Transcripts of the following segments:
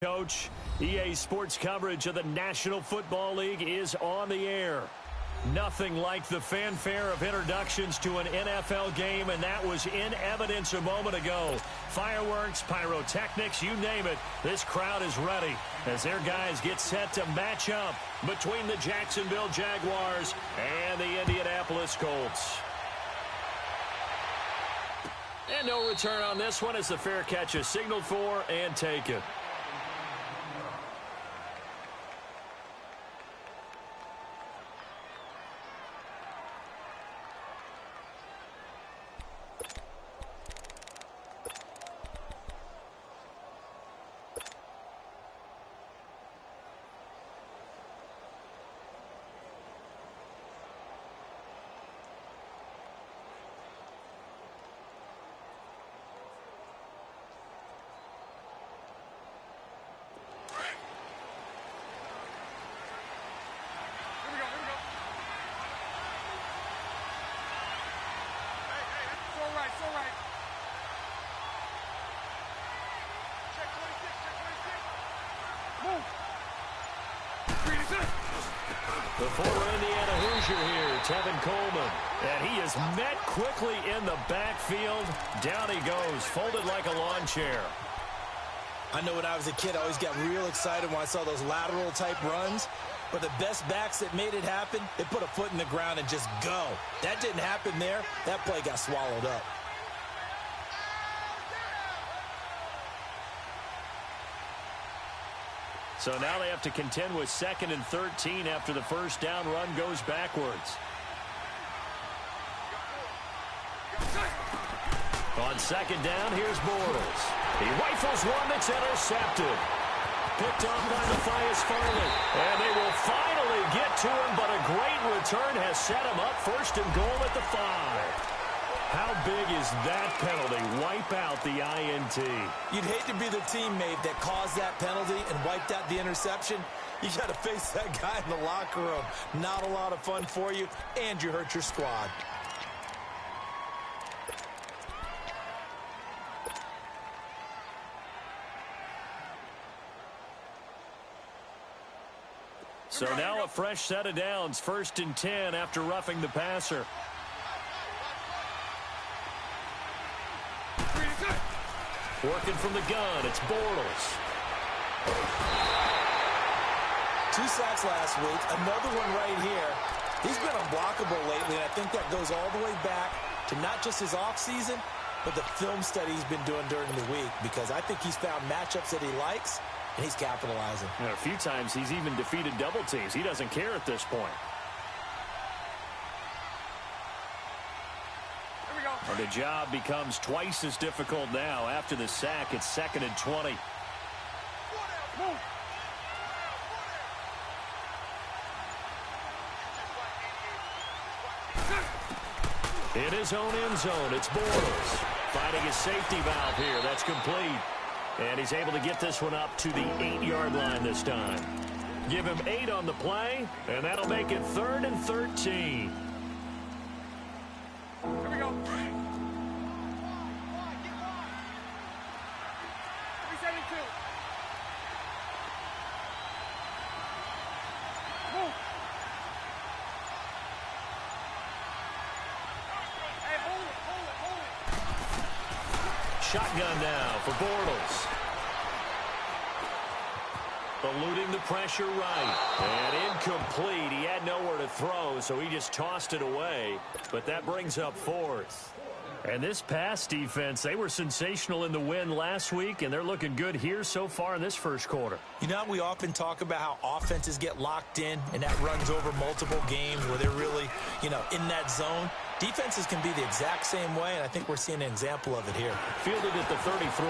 Coach, EA Sports coverage of the National Football League is on the air. Nothing like the fanfare of introductions to an NFL game, and that was in evidence a moment ago. Fireworks, pyrotechnics, you name it, this crowd is ready as their guys get set to match up between the Jacksonville Jaguars and the Indianapolis Colts. And no return on this one as the fair catch is signaled for and taken. The former Indiana Hoosier here, Tevin Coleman. And he is met quickly in the backfield. Down he goes, folded like a lawn chair. I know when I was a kid, I always got real excited when I saw those lateral type runs. But the best backs that made it happen, they put a foot in the ground and just go. That didn't happen there. That play got swallowed up. So now they have to contend with 2nd and 13 after the first down run goes backwards. On 2nd down, here's Bortles. He rifles one that's intercepted. Picked off by Matthias Farley. And they will finally get to him, but a great return has set him up 1st and goal at the 5. How big is that penalty? Wipe out the INT. You'd hate to be the teammate that caused that penalty and wiped out the interception. You got to face that guy in the locker room. Not a lot of fun for you, and you hurt your squad. So now a fresh set of downs, 1st and 10 after roughing the passer. Working from the gun, it's Bortles. 2 sacks last week, another one right here. He's been unblockable lately, and I think that goes all the way back to not just his offseason, but the film study he's been doing during the week, because I think he's found matchups that he likes, and he's capitalizing. A few times he's even defeated double teams. He doesn't care at this point. And the job becomes twice as difficult now. After the sack, it's 2nd and 20. In his own end zone, it's Bortles. Finding his safety valve here. That's complete. And he's able to get this one up to the 8-yard line this time. Give him 8 on the play, and that'll make it 3rd and 13. Here we go. Shotgun now for Bortles. Eluding the pressure right. And incomplete. He had nowhere to throw, so he just tossed it away. But that brings up 4th. And this pass defense, they were sensational in the win last week, and they're looking good here so far in this first quarter. You know, we often talk about how offenses get locked in, and that runs over multiple games where they're really, in that zone. Defenses can be the exact same way, and I think we're seeing an example of it here. Fielded at the 33.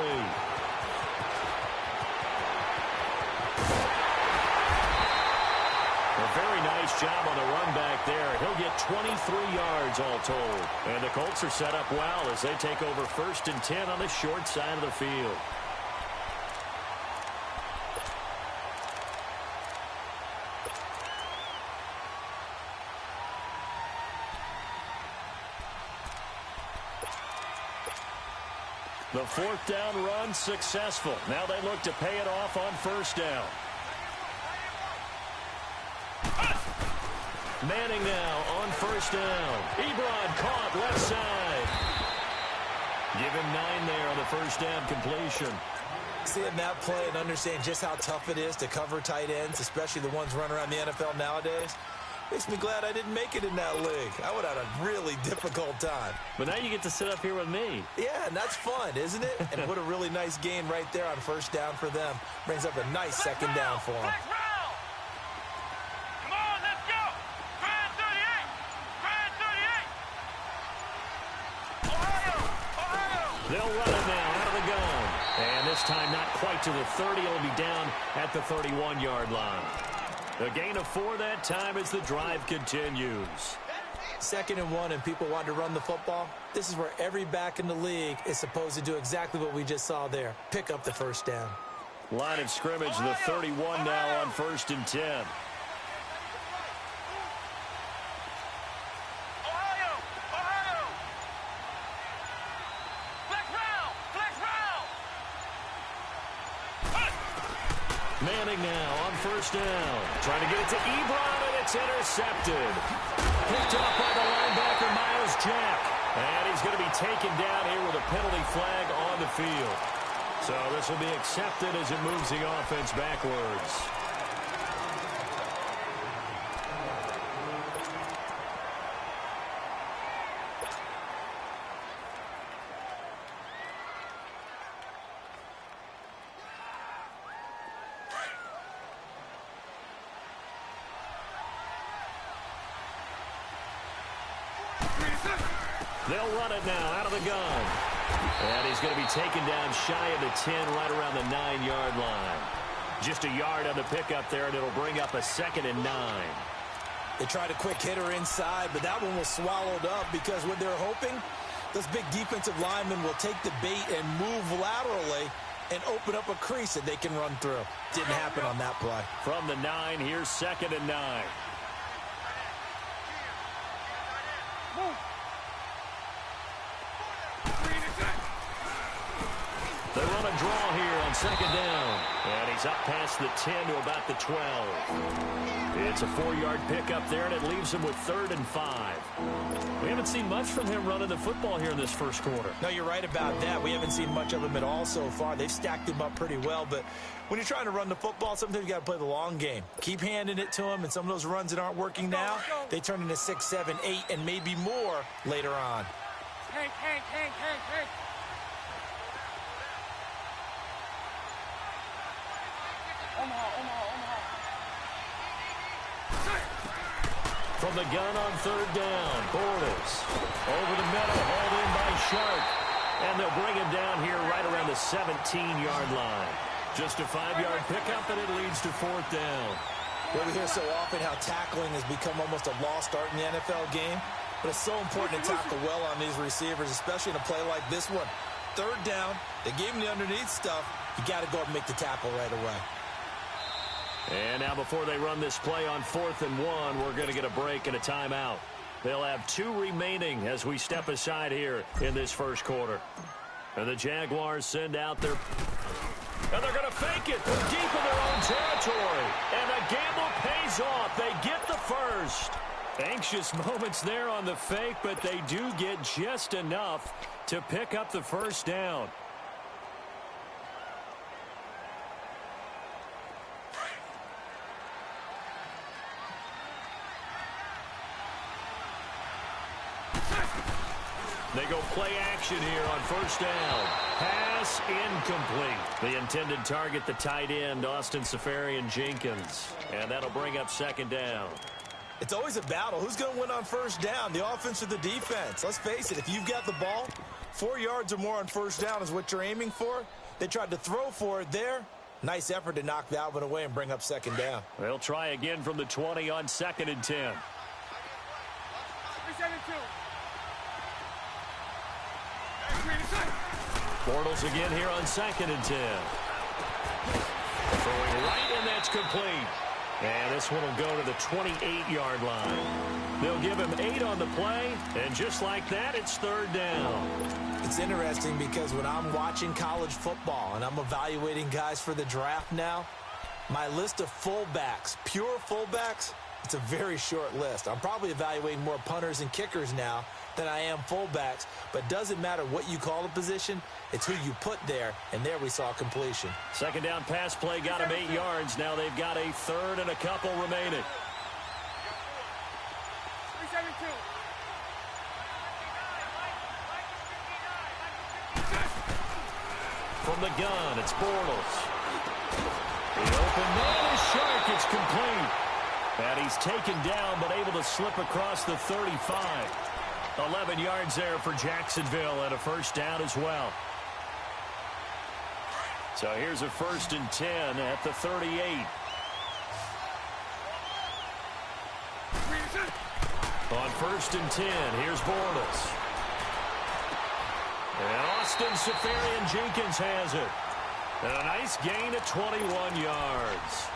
A very nice job on the run back there. He'll get 23 yards all told. And the Colts are set up well as they take over 1st and 10 on the short side of the field. The fourth down run successful. Now they look to pay it off on first down. Manning now on first down. Ebron caught left side. Give him 9 there on the first down completion. Seeing that play and understand just how tough it is to cover tight ends, especially the ones running around the NFL nowadays, makes me glad I didn't make it in that league. I would have had a really difficult time. But now you get to sit up here with me. Yeah, and that's fun, isn't it? And what a really nice gain right there on first down for them. Brings up a nice second down for them. Come on, let's go. Grand 38. Grand 38. Ohio. They'll run it now out of the gun. And this time not quite to the 30. It'll be down at the 31-yard line. A gain of 4 that time as the drive continues. 2nd and 1 and people want to run the football. This is where every back in the league is supposed to do exactly what we just saw there. Pick up the first down. Line of scrimmage, the 31 now on 1st and 10. Ohio. Flex round. Manning now on first down. Trying to get it to Ebron, and it's intercepted. Picked off by the linebacker, Miles Jack. And he's going to be taken down here with a penalty flag on the field. So this will be accepted as it moves the offense backwards. They'll run it now out of the gun. And he's going to be taken down shy of the 10, right around the 9-yard line. Just a yard on the pickup there, and it'll bring up a 2nd and 9. They tried a quick hitter inside, but that one was swallowed up because what they're hoping, those big defensive linemen will take the bait and move laterally and open up a crease that they can run through. Didn't happen on that play. From the 9, here's 2nd and 9. They run a draw here on 2nd down. And he's up past the 10 to about the 12. It's a 4-yard pickup there, and it leaves him with 3rd and 5. We haven't seen much from him running the football here in this first quarter. No, you're right about that. We haven't seen much of him at all so far. They've stacked him up pretty well, but when you're trying to run the football, sometimes you got to play the long game. Keep handing it to him, and some of those runs that aren't working now, they turn into 6, 7, 8, and maybe more later on. Hank. Omaha. From the gun on 3rd down, Bortles over the middle, hauled in by Sharp. And they'll bring him down here right around the 17-yard line. Just a 5-yard pickup, and it leads to 4th down. Well, we hear so often how tackling has become almost a lost art in the NFL game. But it's so important to tackle well on these receivers, especially in a play like this one. 3rd down, they gave him the underneath stuff. You got to go and make the tackle right away. And now before they run this play on 4th and 1, we're going to get a break and a timeout. They'll have 2 remaining as we step aside here in this first quarter. And the Jaguars send out their... And they're going to fake it. They're deep in their own territory. And the gamble pays off. They get the first. Anxious moments there on the fake, but they do get just enough to pick up the first down. They go play action here on 1st down. Pass incomplete. The intended target, the tight end, Austin Seferian-Jenkins. And that'll bring up 2nd down. It's always a battle. Who's going to win on 1st down, the offense or the defense? Let's face it, if you've got the ball, 4 yards or more on 1st down is what you're aiming for. They tried to throw for it there. Nice effort to knock that one away and bring up 2nd down. They'll try again from the 20 on 2nd and 10. Bortles again here on 2nd and 10. Throwing right, and that's complete. And this one will go to the 28-yard line. They'll give him 8 on the play, and just like that, it's third down. It's interesting because when I'm watching college football and I'm evaluating guys for the draft now, my list of fullbacks, pure fullbacks, it's a very short list. I'm probably evaluating more punters and kickers now than I am fullbacks, but doesn't matter what you call the position, it's who you put there, and there we saw completion. Second down pass play got him 8 yards. Now they've got a third and a couple remaining. 372. From the gun, it's Bortles. The open man is Shark. It's complete. And he's taken down, but able to slip across the 35. 11 yards there for Jacksonville, and a first down as well. So here's a 1st and 10 at the 38. On 1st and 10, here's Bortles. And Austin Seferian-Jenkins has it. And a nice gain of 21 yards.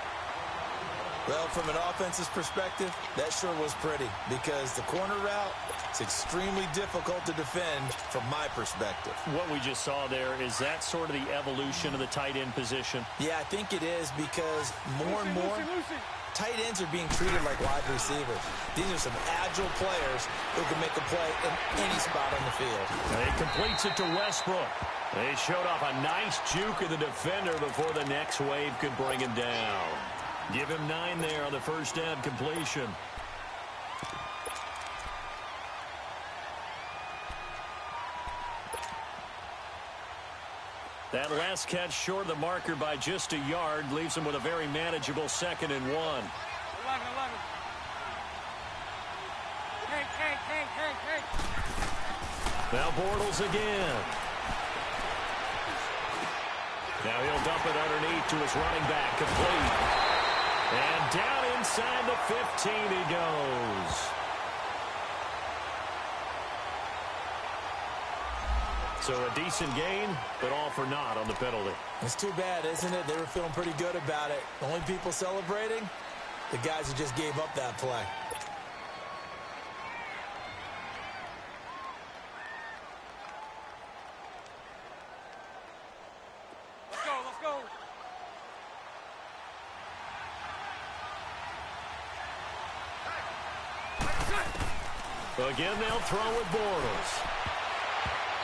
Well, from an offense's perspective, that sure was pretty because the corner route is extremely difficult to defend from my perspective. What we just saw there, is that sort of the evolution of the tight end position? Yeah, I think it is because more and more tight ends are being treated like wide receivers. These are some agile players who can make a play in any spot on the field. And he completes it to Westbrook. They showed off a nice juke of the defender before the next wave could bring him down. Give him 9 there on the first down completion. That last catch short of the marker by just a yard leaves him with a very manageable 2nd and 1. 11. Hey. Now Bortles again. Now he'll dump it underneath to his running back, complete. And down inside the 15 he goes. So a decent gain, but all for naught on the penalty. It's too bad, isn't it? They were feeling pretty good about it. The only people celebrating, the guys who just gave up that play. Let's go. Again, they'll throw with Bortles.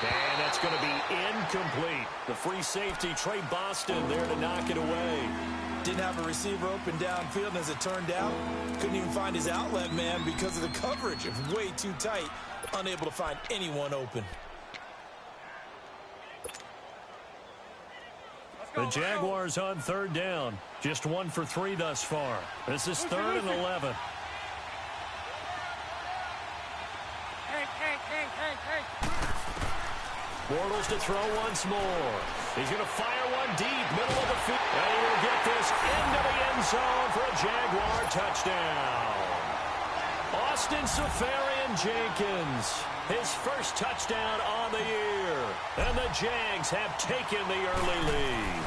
And that's going to be incomplete. The free safety, Trey Boston, there to knock it away. Didn't have a receiver open downfield, and as it turned out, couldn't even find his outlet man because of the coverage. It was way too tight, unable to find anyone open. The Jaguars on third down. Just 1 for 3 thus far. This is 3rd and 11. Hey. Bortles to throw once more. He's going to fire one deep, middle of the field. And he will get this into the end zone for a Jaguar touchdown. Austin Seferian-Jenkins, his first touchdown on the year. And the Jags have taken the early lead.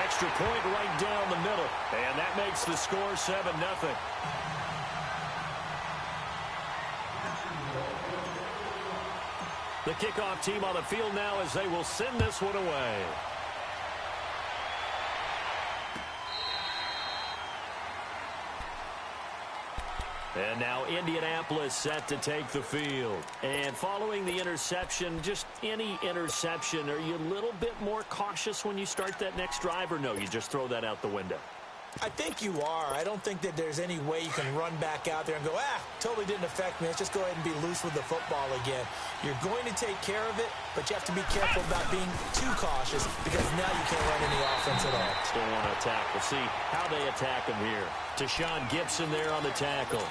Extra point right down the middle. And that makes the score 7-0. The kickoff team on the field now as they will send this one away. And now Indianapolis set to take the field. And following the interception, just any interception, are you a little bit more cautious when you start that next drive, or no, you just throw that out the window? I think you are. I don't think that there's any way you can run back out there and go, totally didn't affect me. Let's just go ahead and be loose with the football again. You're going to take care of it, but you have to be careful about being too cautious because now you can't run any offense at all. Still want to attack. We'll see how they attack him here. Tashawn Gibson there on the tackle.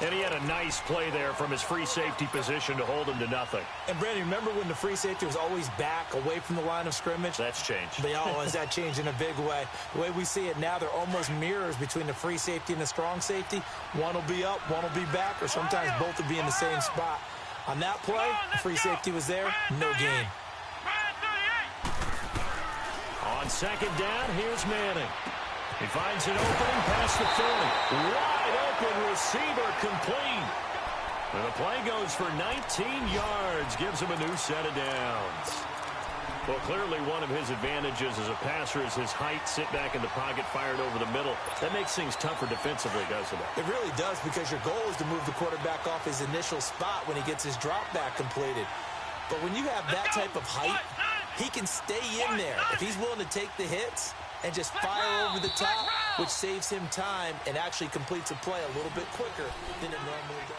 And he had a nice play there from his free safety position to hold him to nothing. And, Brandon, remember when the free safety was always back away from the line of scrimmage? That's changed. Has that changed in a big way? The way we see it now, they're almost mirrors between the free safety and the strong safety. One will be up, one will be back, or sometimes both will be in the same spot. On that play, the free safety was there, no gain. On On second down, here's Manning. He finds an opening past the 40. Wide open receiver complete. And the play goes for 19 yards. Gives him a new set of downs. Well, clearly one of his advantages as a passer is his height. Sit back in the pocket, fired over the middle. That makes things tougher defensively, doesn't it? It really does, because your goal is to move the quarterback off his initial spot when he gets his drop back completed. But when you have that type of height, he can stay in there if he's willing to take the hits and just fire over the top, which saves him time and actually completes a play a little bit quicker than it normally does.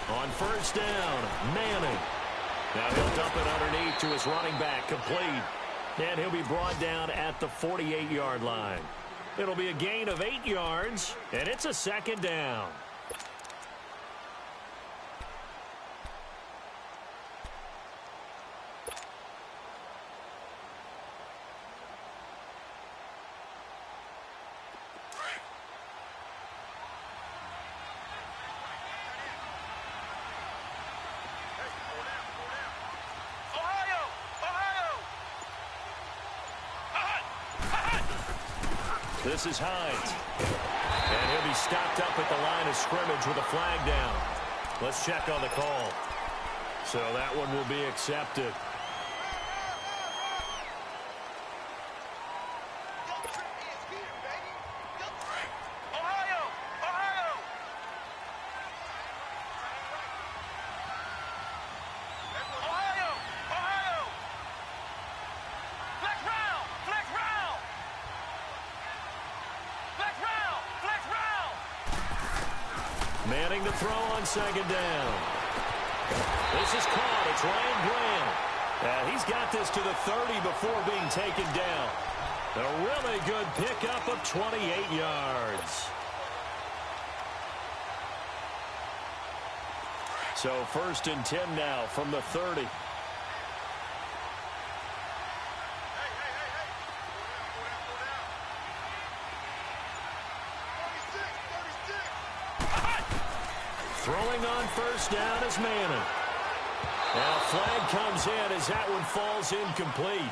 On first down, Manning. Now he'll dump it underneath to his running back, complete. And he'll be brought down at the 48-yard line. It'll be a gain of 8 yards, and it's a second down. This is Hines. And he'll be stopped up at the line of scrimmage with a flag down. Let's check on the call. So that one will be accepted. Manning to throw on second down. This is caught. It's Ryan Graham. He's got this to the 30 before being taken down. A really good pickup of 28 yards. So first and 10 now from the 30. Throwing on first down is Manning. Now flag comes in as that one falls incomplete.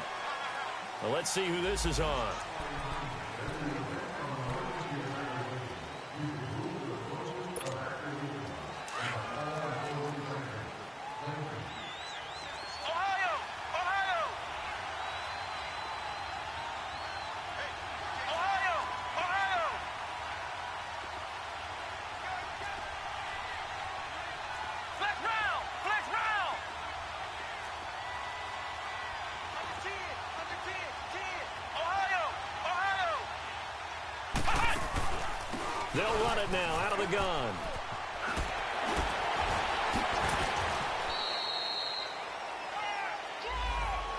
Well, let's see who this is on. They'll run it now out of the gun.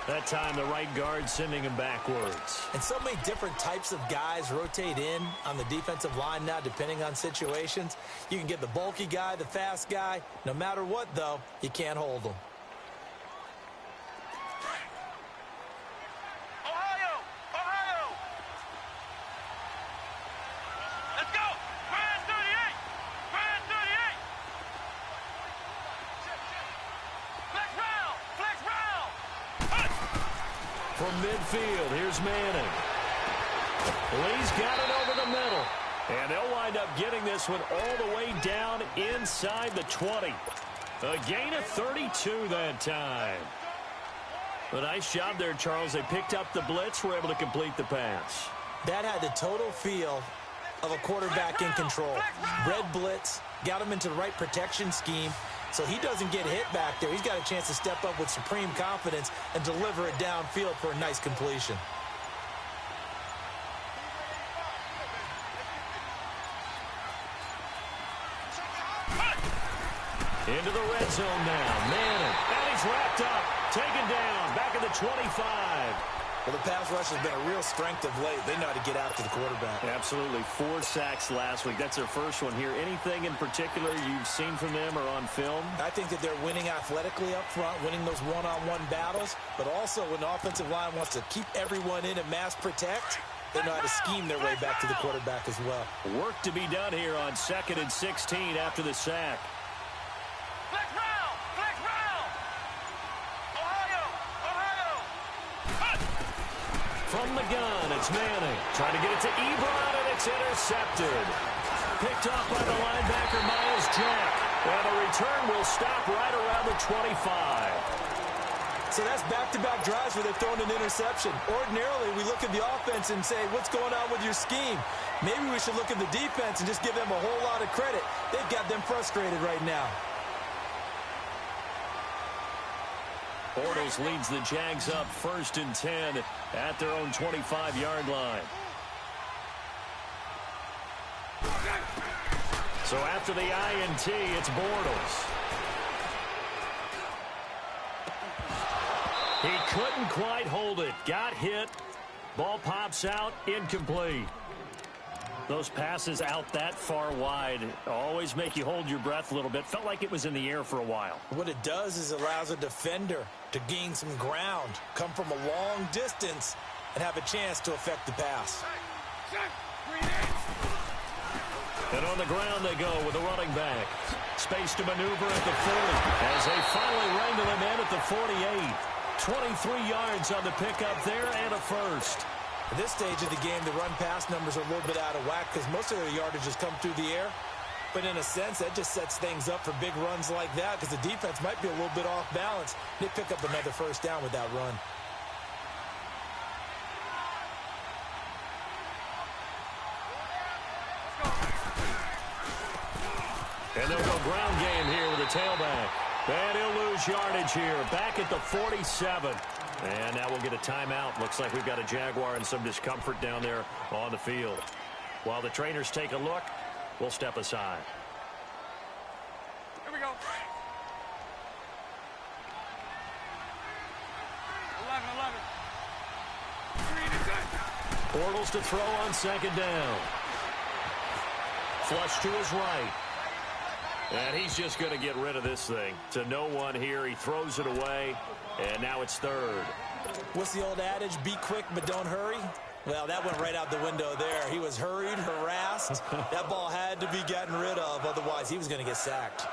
That time the right guard sending him backwards. And so many different types of guys rotate in on the defensive line now depending on situations. You can get the bulky guy, the fast guy. No matter what, though, you can't hold them. From midfield, here's Manning. Lee's got it over the middle. And they'll wind up getting this one all the way down inside the 20. A gain of 32 that time. A nice job there, Charles. They picked up the blitz, were able to complete the pass. That had the total feel of a quarterback in control. Red blitz, got him into the right protection scheme, so he doesn't get hit back there. He's got a chance to step up with supreme confidence and deliver it downfield for a nice completion. Into the red zone now. Manning. 25. Well, the pass rush has been a real strength of late. They know how to get after the quarterback. Absolutely. 4 sacks last week. That's their first one here. Anything in particular you've seen from them or on film? I think that they're winning athletically up front, winning those one-on-one battles, but also when the offensive line wants to keep everyone in and mass protect, they know how to scheme their way back to the quarterback as well. Work to be done here on 2nd and 16 after the sack. Flex round! Flex round! Ohio! From the gun, it's Manning. Trying to get it to Ebron, and it's intercepted. Picked off by the linebacker, Miles Jack. And the return will stop right around the 25. So that's back-to-back drives where they've thrown an interception. Ordinarily, we look at the offense and say, what's going on with your scheme? Maybe we should look at the defense and just give them a whole lot of credit. They've got them frustrated right now. Bortles leads the Jags up 1st and 10 at their own 25-yard line. So after the INT, it's Bortles. He couldn't quite hold it. Got hit. Ball pops out. Incomplete. Those passes out that far wide always make you hold your breath a little bit. Felt like it was in the air for a while. What it does is allows a defender to gain some ground, come from a long distance, and have a chance to affect the pass. And on the ground they go with a running back. Space to maneuver at the 40 as they finally wrangle him in at the 48. 23 yards on the pickup there and a first. At this stage of the game, the run-pass numbers are a little bit out of whack because most of their yardage has come through the air. But in a sense, that just sets things up for big runs like that because the defense might be a little bit off balance. They pick up another first down with that run. And they'll go ground game here with a tailback. And he'll lose yardage here. Back at the 47. And now we'll get a timeout. Looks like we've got a Jaguar and some discomfort down there on the field. While the trainers take a look, we'll step aside. Here we go. 11. Bortles to throw on 2nd down. Flush to his right. And he's just going to get rid of this thing. To no one here. He throws it away. And now it's 3rd. What's the old adage? Be quick, but don't hurry. Well, that went right out the window there. He was hurried, harassed. That ball had to be gotten rid of. Otherwise, he was going to get sacked.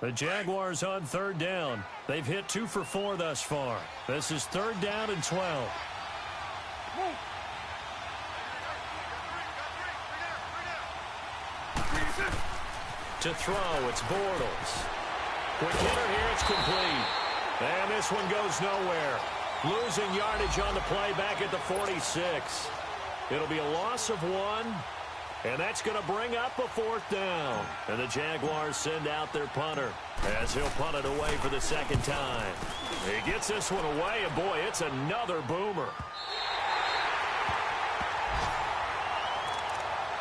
The Jaguars on 3rd down. They've hit 2 for 4 thus far. This is 3rd down and 12. To throw, it's Bortles. Quick hitter here, it's complete. And this one goes nowhere. Losing yardage on the play back at the 46. It'll be a loss of 1. And that's going to bring up a 4th down. And the Jaguars send out their punter as he'll punt it away for the 2nd time. He gets this one away, and boy, it's another boomer.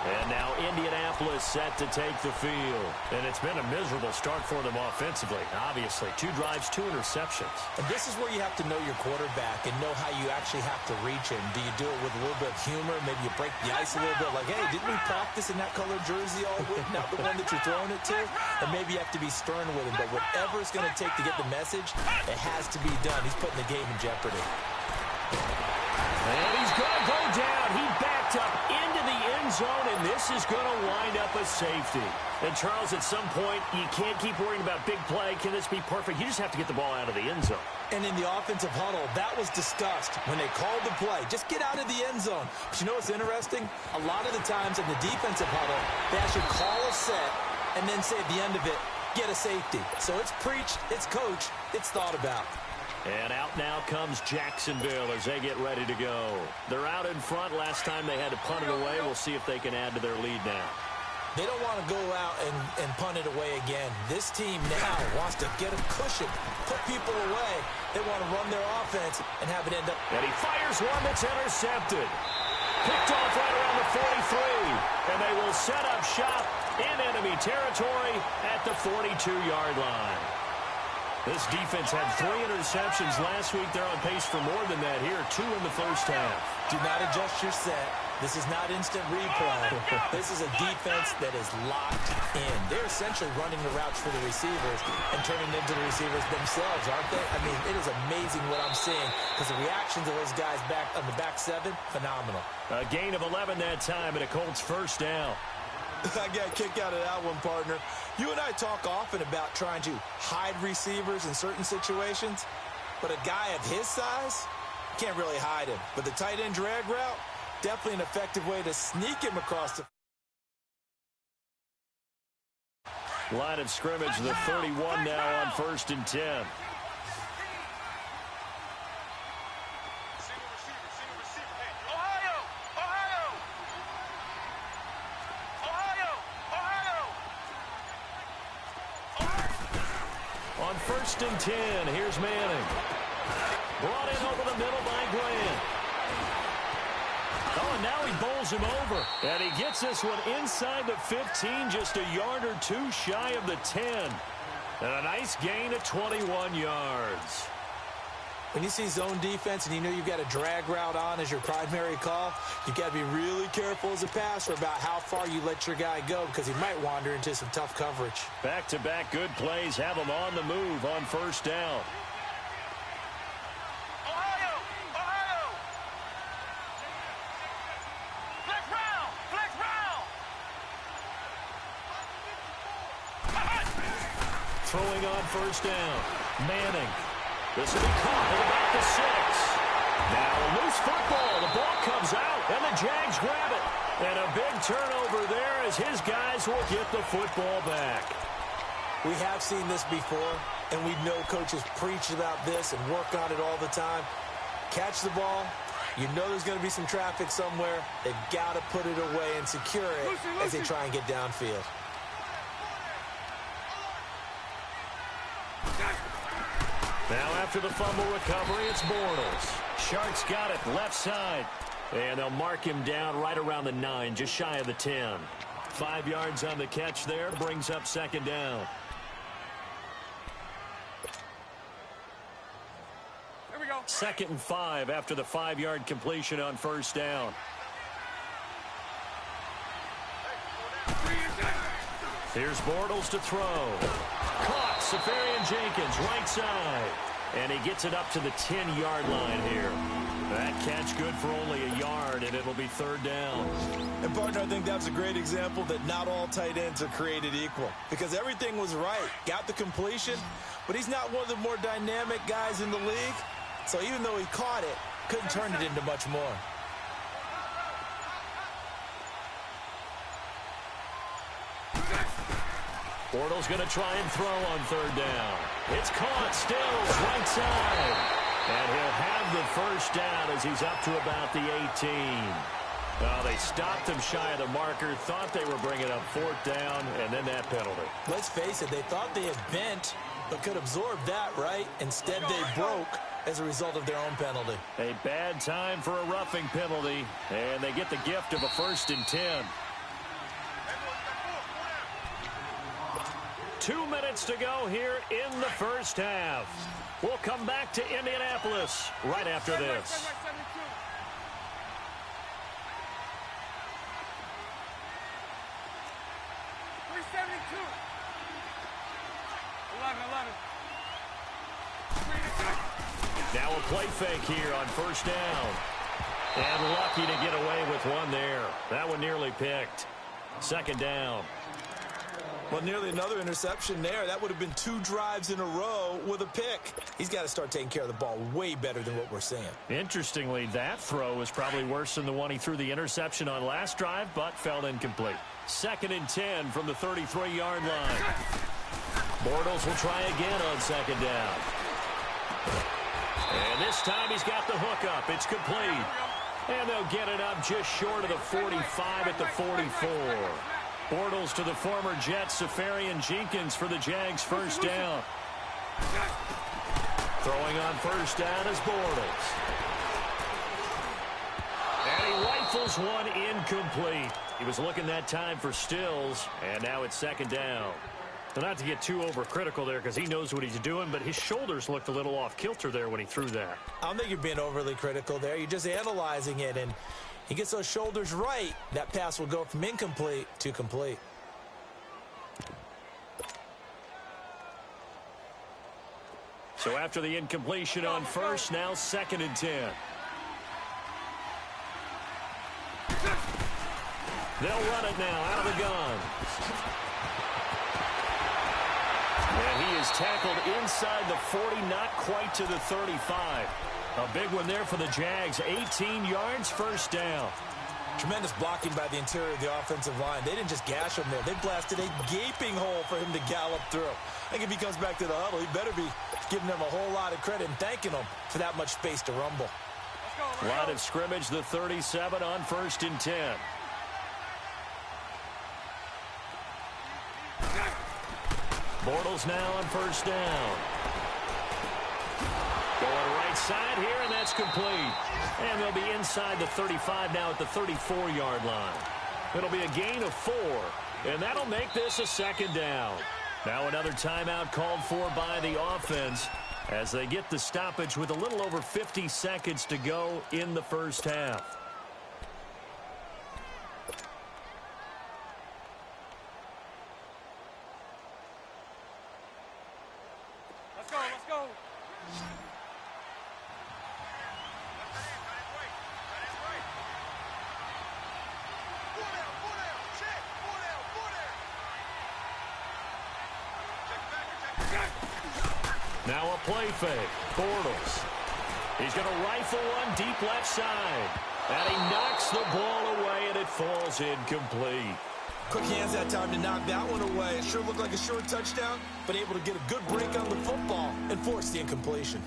And now Indianapolis set to take the field. And it's been a miserable start for them offensively. Obviously, 2 drives, 2 interceptions. And this is where you have to know your quarterback and know how you actually have to reach him. Do you do it with a little bit of humor? Maybe you break the ice a little bit like, hey, didn't we practice in that colored jersey all week? Not the one that you're throwing it to. And maybe you have to be stern with him. But whatever it's going to take to get the message, it has to be done. He's putting the game in jeopardy. And he's going to go down. He backed up into the end zone, and this is going to wind up a safety. And, Charles, at some point, you can't keep worrying about big play. Can this be perfect? You just have to get the ball out of the end zone. And in the offensive huddle, that was discussed when they called the play. Just get out of the end zone. But you know what's interesting? A lot of the times in the defensive huddle, they actually call a set and then say at the end of it, get a safety. So it's preached, it's coached, it's thought about. And out now comes Jacksonville as they get ready to go. They're out in front. Last time they had to punt it away. We'll see if they can add to their lead now. They don't want to go out and punt it away again. This team now wants to get a cushion, put people away. They want to run their offense and have it end up. And he fires one that's intercepted. Picked off right around the 43. And they will set up shop in enemy territory at the 42-yard line. This defense had 3 interceptions last week. They're on pace for more than that here, 2 in the first half. Do not adjust your set. This is not instant replay. This is a defense that is locked in. They're essentially running the routes for the receivers and turning into the receivers themselves, aren't they? I mean, it is amazing what I'm seeing because the reactions of those guys back on the back 7, phenomenal. A gain of 11 that time and a Colts first down. I got a kick out of that one, partner. You and I talk often about trying to hide receivers in certain situations, but a guy of his size can't really hide him. But the tight end drag route, definitely an effective way to sneak him across the line of scrimmage, the 31 now on 1st and 10. On 1st and 10, here's Manning. Brought in over the middle by Grant. Oh, and now he bowls him over. And he gets this one inside the 15, just a yard or 2 shy of the 10. And a nice gain of 21 yards. When you see zone defense and you know you've got a drag route on as your primary call, you've got to be really careful as a passer about how far you let your guy go because he might wander into some tough coverage. Back-to-back good plays have him on the move on 1st down. Throwing on 1st down. Manning. This will be caught at about the 6. Now a loose football. The ball comes out, and the Jags grab it. And a big turnover there as his guys will get the football back. We have seen this before, and we know coaches preach about this and work on it all the time. Catch the ball. You know there's going to be some traffic somewhere. They've got to put it away and secure it as they try and get downfield. Now after the fumble recovery, it's Bortles. Sharks got it left side. And they'll mark him down right around the 9, just shy of the 10. 5 yards on the catch there, brings up 2nd down. Here we go. 2nd and 5 after the 5-yard completion on 1st down. Here's Bortles to throw. Caught, Safarian Jenkins, right side. And he gets it up to the 10-yard line here. That catch good for only a yard, and it'll be 3rd down. And, partner, I think that's a great example that not all tight ends are created equal. Because everything was right. Got the completion, but he's not one of the more dynamic guys in the league. So even though he caught it, couldn't turn it into much more. Bortles going to try and throw on 3rd down. It's caught, Stills, right side. And he'll have the first down as he's up to about the 18. Well, they stopped him shy of the marker, thought they were bringing up 4th down, and then that penalty. Let's face it, they thought they had bent, but could absorb that, right? Instead, they broke as a result of their own penalty. A bad time for a roughing penalty, and they get the gift of a 1st and 10. 2 minutes to go here in the first half. We'll come back to Indianapolis right after this. 372. 11. Now a play fake here on 1st down. And lucky to get away with one there. That one nearly picked. 2nd down. Well, nearly another interception there. That would have been 2 drives in a row with a pick. He's got to start taking care of the ball way better than what we're seeing. Interestingly, that throw was probably worse than the one he threw the interception on last drive, but fell incomplete. 2nd and 10 from the 33-yard line. Bortles will try again on 2nd down. And this time he's got the hook up. It's complete. And they'll get it up just short of the 45 at the 44. Bortles to the former Jets, Safarian Jenkins for the Jags' first down. Throwing on 1st down is Bortles. And he rifles one incomplete. He was looking that time for Stills, and now it's second down. So not to get too overcritical there because he knows what he's doing, but his shoulders looked a little off kilter there when he threw that. I don't think you're being overly critical there. You're just analyzing it, and he gets those shoulders right. That pass will go from incomplete to complete. So after the incompletion on first, now 2nd and 10. They'll run it now out of the gun. And he is tackled inside the 40, not quite to the 35. A big one there for the Jags. 18 yards, first down. Tremendous blocking by the interior of the offensive line. They didn't just gash him there. They blasted a gaping hole for him to gallop through. I think if he comes back to the huddle, he better be giving them a whole lot of credit and thanking them for that much space to rumble. Line of scrimmage, the 37 on 1st and 10. Bortles now on first down. Going right side here, and that's complete. And they'll be inside the 35 now at the 34-yard line. It'll be a gain of 4, and that'll make this a 2nd down. Now another timeout called for by the offense as they get the stoppage with a little over 50 seconds to go in the first half. Let's go. Now a play fake. Bortles. He's going to rifle one deep left side. And he knocks the ball away, and it falls incomplete. Quick hands that time to knock that one away. It sure looked like a short touchdown, but able to get a good break on the football and force the incompletion.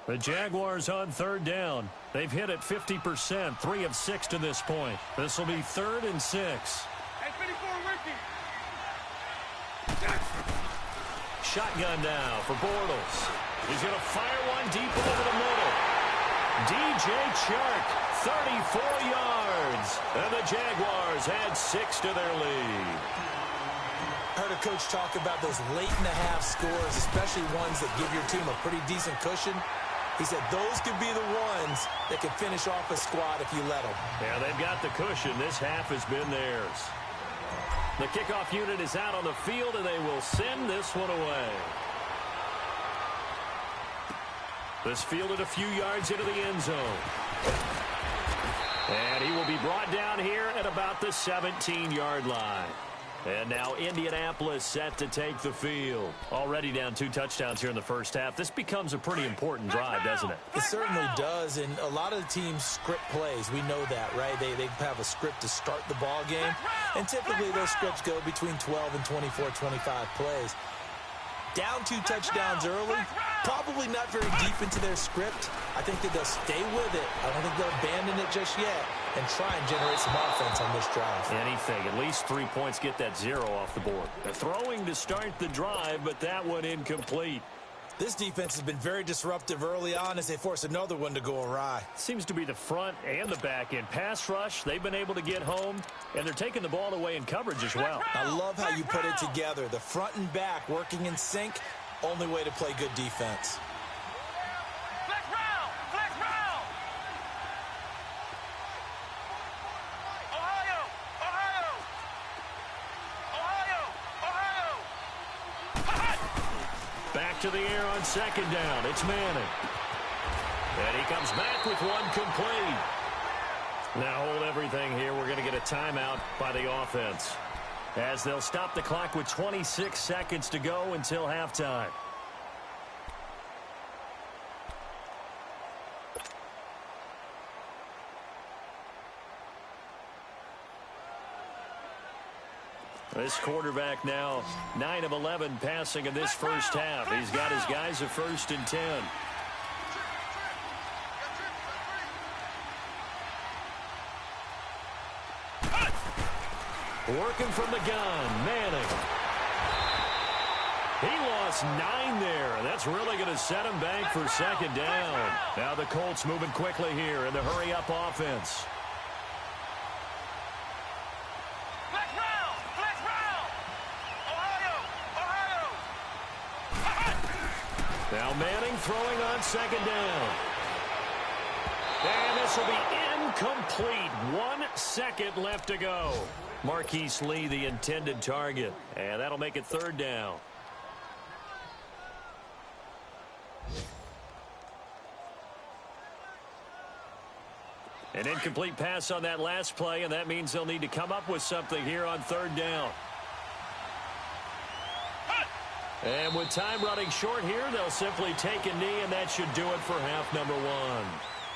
The Jaguars on 3rd down. They've hit it 50%, 3 of 6 to this point. This will be 3rd and 6. Hey, 54, Ricky. Shotgun now for Bortles. He's going to fire one deep over the middle. DJ Chark, 34 yards. And the Jaguars add 6 to their lead. I heard a coach talk about those late-in-the-half scores, especially ones that give your team a pretty decent cushion. He said those could be the ones that can finish off a squad if you let them. Yeah, they've got the cushion. This half has been theirs. The kickoff unit is out on the field, and they will send this one away. This fielded a few yards into the end zone. And he will be brought down here at about the 17-yard line. And now Indianapolis set to take the field. Already down 2 touchdowns here in the first half. This becomes a pretty important drive, doesn't it? It certainly does, and a lot of the teams script plays. We know that, right? They have a script to start the ball game, and typically those scripts go between 12 and 24, 25 plays. Down 2 touchdowns early, probably not very deep into their script. I think that they'll stay with it. I don't think they'll abandon it just yet and try and generate some offense on this drive. Anything. At least 3 points, get that 0 off the board. They're throwing to start the drive, but that one incomplete. This defense has been very disruptive early on as they force another one to go awry. Seems to be the front and the back end. Pass rush, they've been able to get home, and they're taking the ball away in coverage as well. I love how you put it together. The front and back working in sync, only way to play good defense. Flex round. Ohio. Back to the air on 2nd down. It's Manning. And he comes back with one complete. Now hold everything here. We're going to get a timeout by the offense, as they'll stop the clock with 26 seconds to go until halftime. This quarterback now 9 of 11 passing in this first half. He's got his guys at 1st and 10. Working from the gun, Manning. He lost 9 there, and that's really going to set him back for second down. Now the Colts moving quickly here in the hurry-up offense. Now Manning throwing on second down. And this will be incomplete. 1 second left to go. Marquise Lee, the intended target. And that'll make it third down. An incomplete pass on that last play, and that means they'll need to come up with something here on third down. And with time running short here, they'll simply take a knee, and that should do it for half number 1.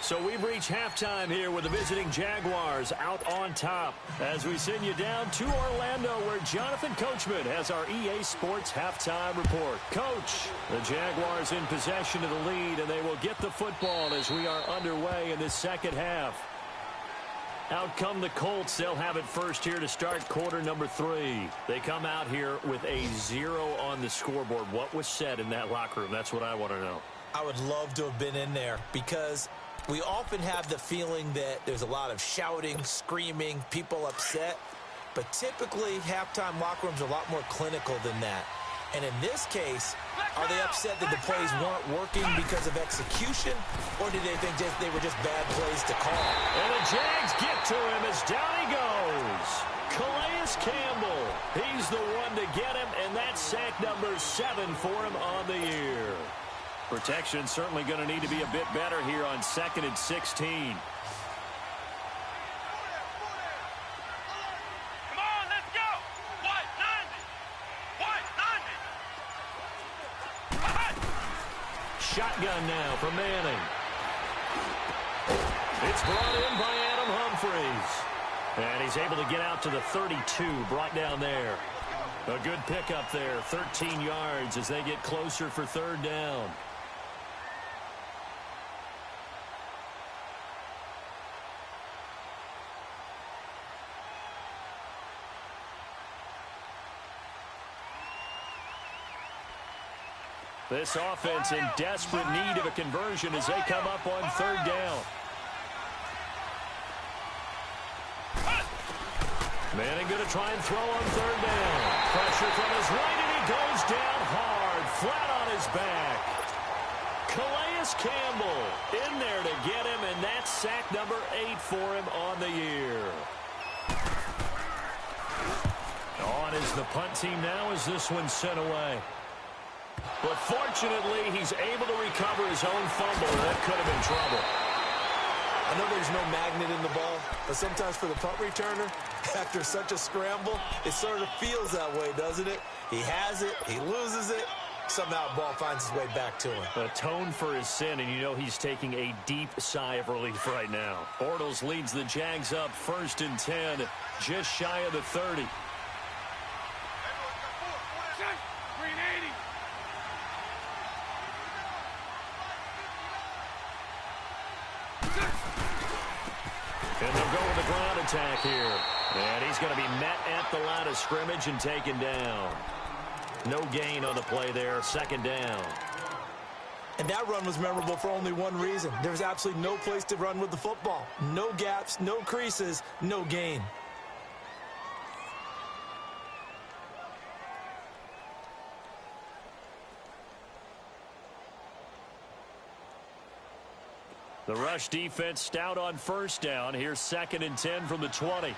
So we've reached halftime here with the visiting Jaguars out on top as we send you down to Orlando where Jonathan Coachman has our EA Sports halftime report. Coach, the Jaguars in possession of the lead, and they will get the football as we are underway in this second half. Out come the Colts. They'll have it first here to start quarter number 3. They come out here with a 0 on the scoreboard. What was said in that locker room? That's what I want to know. I would love to have been in there because we often have the feeling that there's a lot of shouting, screaming, people upset. But typically, halftime locker rooms are a lot more clinical than that. And in this case, are they upset that the plays weren't working because of execution, or did they think they were just bad plays to call? And the Jags get to him as down he goes. Calais Campbell, he's the one to get him, and that's sack number 7 for him on the year. Protection certainly going to need to be a bit better here on 2nd and 16. Shotgun now for Manning. It's brought in by Adam Humphries. And he's able to get out to the 32, brought down there. A good pickup there, 13 yards as they get closer for third down. This offense in desperate need of a conversion as they come up on third down. Manning going to try and throw on third down. Pressure from his right, and he goes down hard, flat on his back. Calais Campbell in there to get him, and that's sack number 8 for him on the year. On is the punt team now as this one's sent away. But fortunately, he's able to recover his own fumble. That could have been trouble. I know there's no magnet in the ball, but sometimes for the punt returner, after such a scramble, it sort of feels that way, doesn't it? He has it, he loses it, somehow the ball finds its way back to him. Atone for his sin, and you know he's taking a deep sigh of relief right now. Bortles leads the Jags up 1st and 10, just shy of the 30. And they'll go with the ground attack here. And he's going to be met at the line of scrimmage and taken down. No gain on the play there, 2nd down. And that run was memorable for only one reason. There was absolutely no place to run with the football. No gaps, no creases, no gain. The rush defense stout on 1st down. Here's 2nd and 10 from the 20.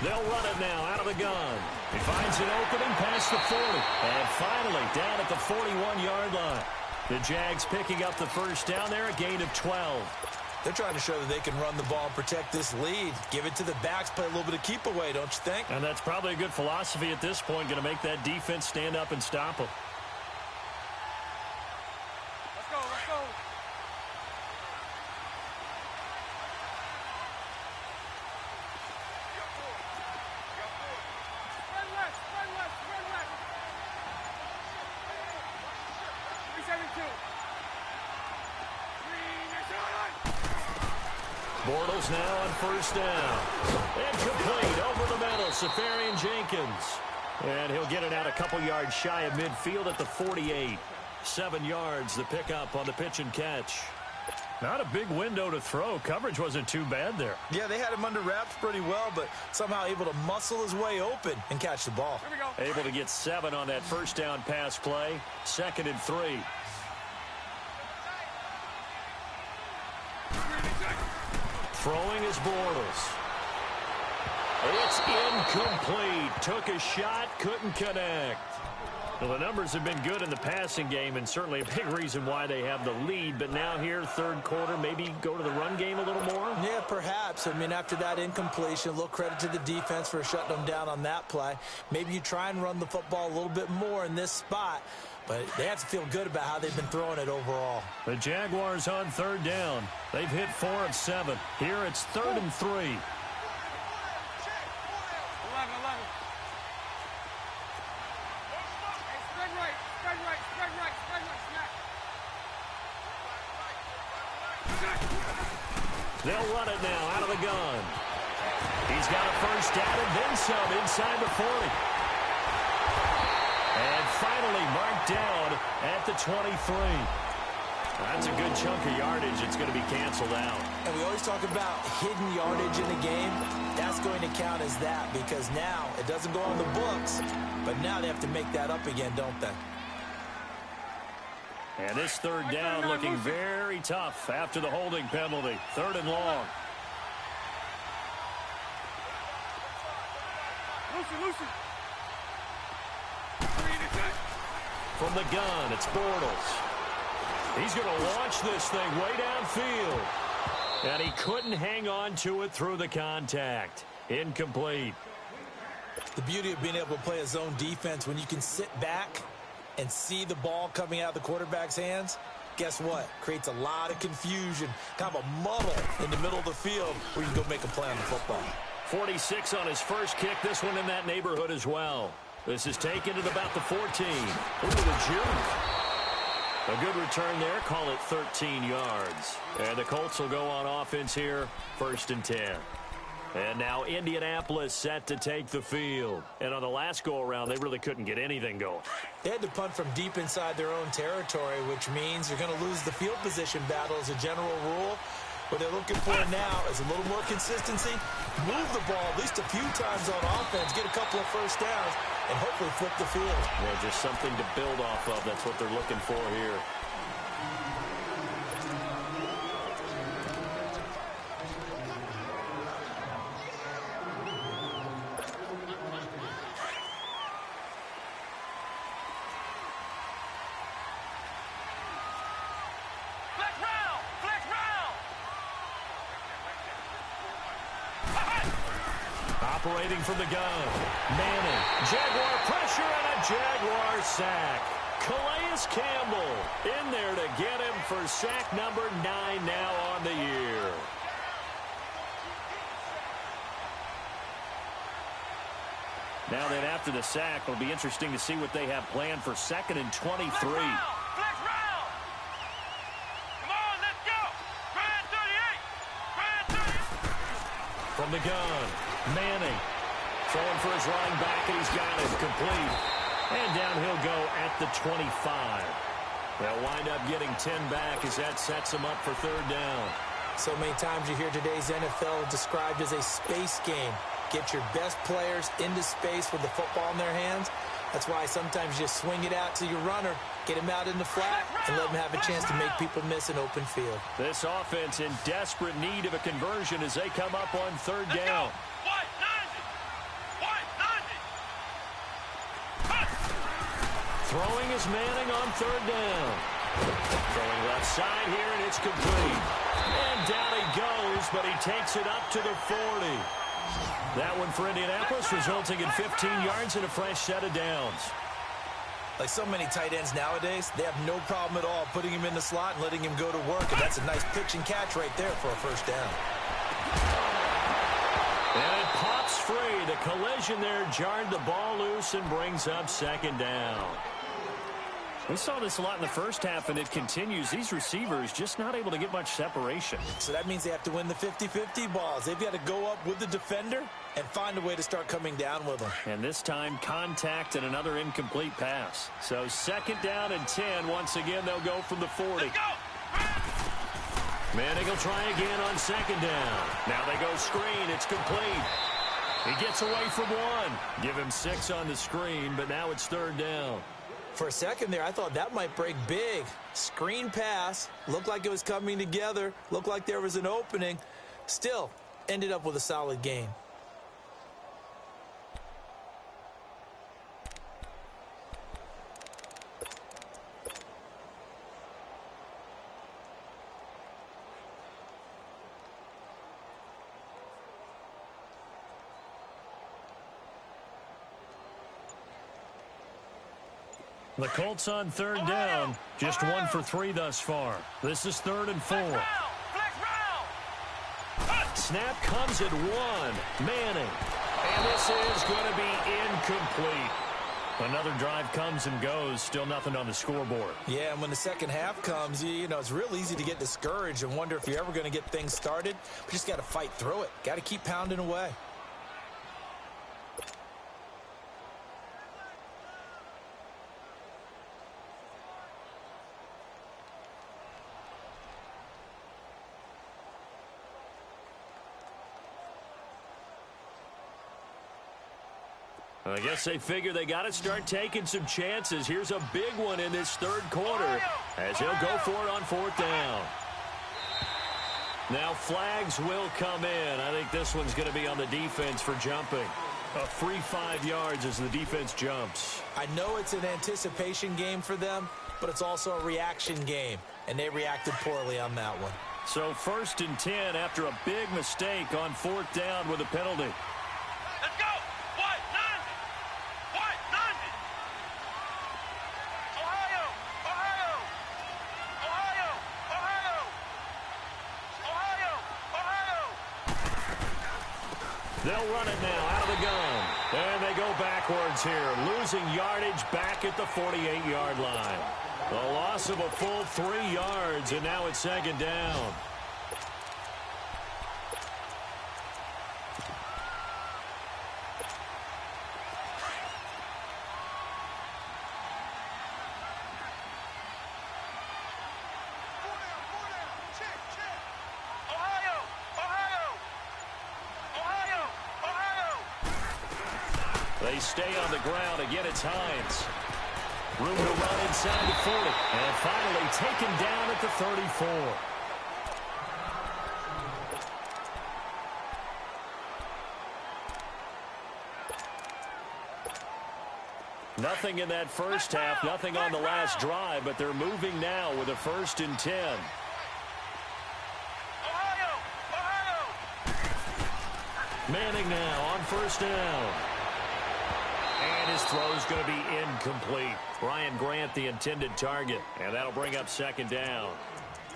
They'll run it now out of the gun. He finds an opening past the 40. And finally down at the 41-yard line. The Jags picking up the 1st down there, a gain of 12. They're trying to show that they can run the ball and protect this lead. Give it to the backs, play a little bit of keep away, don't you think? And that's probably a good philosophy at this point, going to make that defense stand up and stop them. Let's go, let's go. Run left, run left, run left. 372. 3 Bortles now on first down. Incomplete over the middle. Safarian Jenkins. And he'll get it out a couple yards shy of midfield at the 48. 7 yards, the pickup on the pitch and catch. Not a big window to throw. Coverage wasn't too bad there. Yeah, they had him under wraps pretty well, but somehow able to muscle his way open and catch the ball. Here we go. Able to get 7 on that first down pass play. 2nd and 3. Throwing is Bortles. It's incomplete. Took a shot, couldn't connect. Well, the numbers have been good in the passing game, and certainly a big reason why they have the lead. But now here, third quarter, maybe go to the run game a little more? Yeah, perhaps. I mean, after that incompletion, a little credit to the defense for shutting them down on that play. Maybe you try and run the football a little bit more in this spot. But they have to feel good about how they've been throwing it overall. The Jaguars on third down. They've hit 4 of 7. Here it's 3rd and 3. 11. They'll run it now out of the gun. He's got a first down and then some inside the 40. And finally marked down at the 23. That's a good chunk of yardage. It's going to be canceled out. And we always talk about hidden yardage in a game. That's going to count as that because now it doesn't go on the books, but now they have to make that up again, don't they? And this third down looking very tough after the holding penalty. 3rd and long. Lucy. From the gun, it's Bortles. He's going to launch this thing way downfield. And he couldn't hang on to it through the contact. Incomplete. The beauty of being able to play a zone defense when you can sit back and see the ball coming out of the quarterback's hands, guess what? Creates a lot of confusion, kind of a muddle in the middle of the field where you can go make a play on the football. 46 on his first kick. This one in that neighborhood as well. This is taken at about the 14. Ooh, the juke. A good return there. Call it 13 yards. And the Colts will go on offense here. 1st and 10. And now Indianapolis set to take the field. And on the last go-around, they really couldn't get anything going. They had to punt from deep inside their own territory, which means you're going to lose the field position battle as a general rule. What they're looking for now is a little more consistency, move the ball at least a few times on offense, get a couple of first downs, and hopefully flip the field. Well, just something to build off of. That's what they're looking for here. Operating from the gun. Manning. Jaguar pressure and a Jaguar sack. Calais Campbell in there to get him for sack number 9 now on the year. Now then, after the sack, it'll be interesting to see what they have planned for 2nd and 23. Flex round. Come on, let's go. Grand 38. From the gun, Manning throwing for his running back, and he's got it complete. And down he'll go at the 25. They'll wind up getting 10 back as that sets them up for 3rd down. So many times you hear today's NFL described as a space game. Get your best players into space with the football in their hands. That's why sometimes you just swing it out to your runner, get him out in the flat, and let him have a chance to make people miss an open field. This offense in desperate need of a conversion as they come up on 3rd down. White 90. Throwing is Manning on 3rd down. Throwing left side here, and it's complete. And down he goes, but he takes it up to the 40. That one for Indianapolis, resulting in 15 yards and a fresh set of downs. Like so many tight ends nowadays, they have no problem at all putting him in the slot and letting him go to work. And that's a nice pitch and catch right there for a first down. And it pops free. The collision there jarred the ball loose and brings up 2nd down. We saw this a lot in the first half, and it continues. These receivers just not able to get much separation. So that means they have to win the 50-50 balls. They've got to go up with the defender and find a way to start coming down with them. And this time, contact and another incomplete pass. So 2nd down and 10. Once again, they'll go from the 40. Let's go. Manning will try again on 2nd down. Now they go screen. It's complete. He gets away from one. Give him 6 on the screen, but now it's 3rd down. For a second there, I thought that might break big. Screen pass. Looked like it was coming together. Looked like there was an opening. Still, ended up with a solid game. The Colts on 3rd down. Just 1 for 3 thus far. This is 3rd and 4. Flex round. Snap comes at 1. Manning. And this is going to be incomplete. Another drive comes and goes. Still nothing on the scoreboard. Yeah, and when the second half comes, you know, it's real easy to get discouraged and wonder if you're ever going to get things started. But just got to fight through it. Got to keep pounding away. I guess they figure they got to start taking some chances. Here's a big one in this 3rd quarter as he'll go for it on 4th down. Now flags will come in. I think this one's going to be on the defense for jumping. A free 5 yards as the defense jumps. I know it's an anticipation game for them, but it's also a reaction game, and they reacted poorly on that one. So 1st and 10 after a big mistake on 4th down with a penalty. Let's go. What? None. What? None. Ohio. Ohio. Ohio. Ohio. Ohio. Ohio. They'll run it now out of the gun. And they go backwards here, losing yardage back at the 48-yard line. A loss of a full 3 yards, and now it's 2nd down. They stay on the ground. Again, it's Hines. Room to run inside the 40. And finally taken down at the 34. Nothing in that first half. Nothing on the last drive. But they're moving now with a 1st and 10. Manning now on 1st down. And his throw is going to be incomplete. Brian Grant, the intended target. And that'll bring up 2nd down.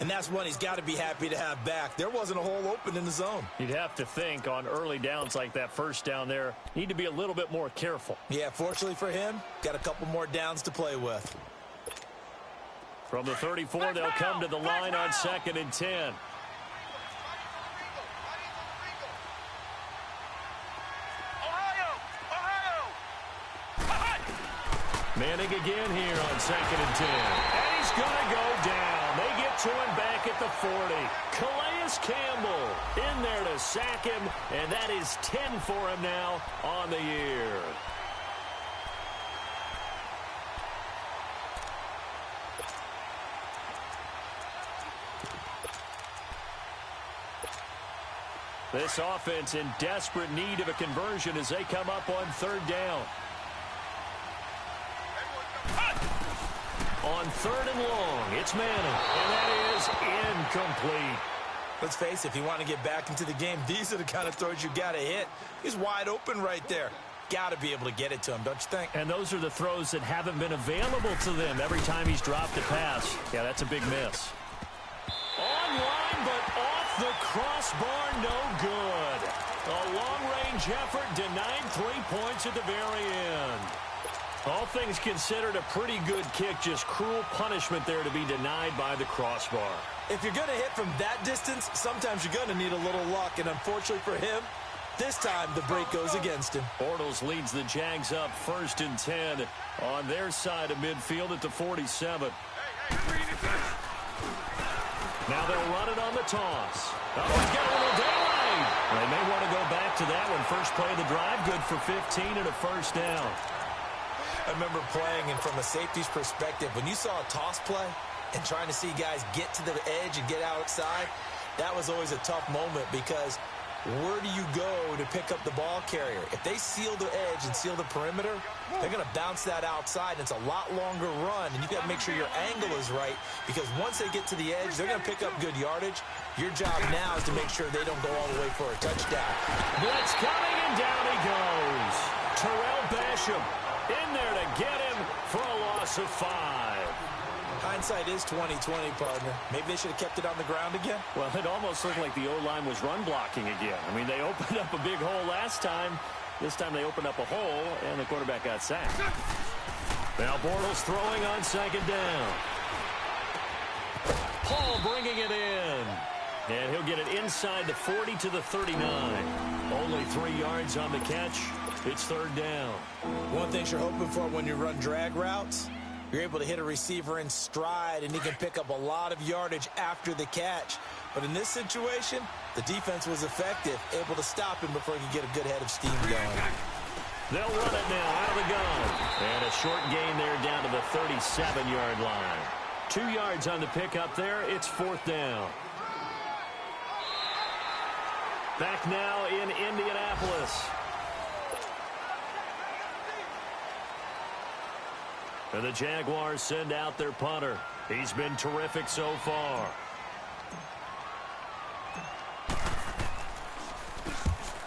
And that's one he's got to be happy to have back. There wasn't a hole open in the zone. You'd have to think on early downs like that 1st down there, need to be a little bit more careful. Yeah, fortunately for him, got a couple more downs to play with. From the 34, they'll come to the line on 2nd and 10. Manning again here on 2nd and 10. And he's going to go down. They get to him back at the 40. Calais Campbell in there to sack him, and that is 10 for him now on the year. This offense in desperate need of a conversion as they come up on 3rd down. On 3rd and long, it's Manning, and that is incomplete. Let's face it, if you want to get back into the game, these are the kind of throws you got to hit. He's wide open right there. Got to be able to get it to him, don't you think? And those are the throws that haven't been available to them every time he's dropped a pass. Yeah, that's a big miss. Online, but off the crossbar, no good. A long-range effort denied 3 points at the very end. All things considered, a pretty good kick. Just cruel punishment there to be denied by the crossbar. If you're going to hit from that distance, sometimes you're going to need a little luck. And unfortunately for him, this time the break goes against him. Bortles leads the Jags up 1st and 10 on their side of midfield at the 47. Now they'll run it on the toss. Oh, he's got a little daylight. They may want to go back to that one. First play of the drive, good for 15 and a first down. I remember playing, and from a safety's perspective, when you saw a toss play and trying to see guys get to the edge and get outside, that was always a tough moment because where do you go to pick up the ball carrier? If they seal the edge and seal the perimeter, they're going to bounce that outside. And it's a lot longer run, and you've got to make sure your angle is right because once they get to the edge, they're going to pick up good yardage. Your job now is to make sure they don't go all the way for a touchdown. Blitz coming, and down he goes. Terrell Basham in there to get him for a loss of 5. Hindsight is 20/20, partner. Maybe they should have kept it on the ground again. Well, it almost looked like the O-line was run blocking again. I mean, they opened up a big hole last time. This time they opened up a hole, and the quarterback got sacked. Now Bortles throwing on 2nd down. Paul bringing it in. And he'll get it inside the 40 to the 39. Only 3 yards on the catch. It's 3rd down. One thing you're hoping for when you run drag routes, you're able to hit a receiver in stride, and he can pick up a lot of yardage after the catch. But in this situation, the defense was effective, able to stop him before he could get a good head of steam going. They'll run it now out of the gun. And a short gain there down to the 37-yard line. 2 yards on the pickup there. It's 4th down. Back now in Indianapolis. And the Jaguars send out their punter. He's been terrific so far.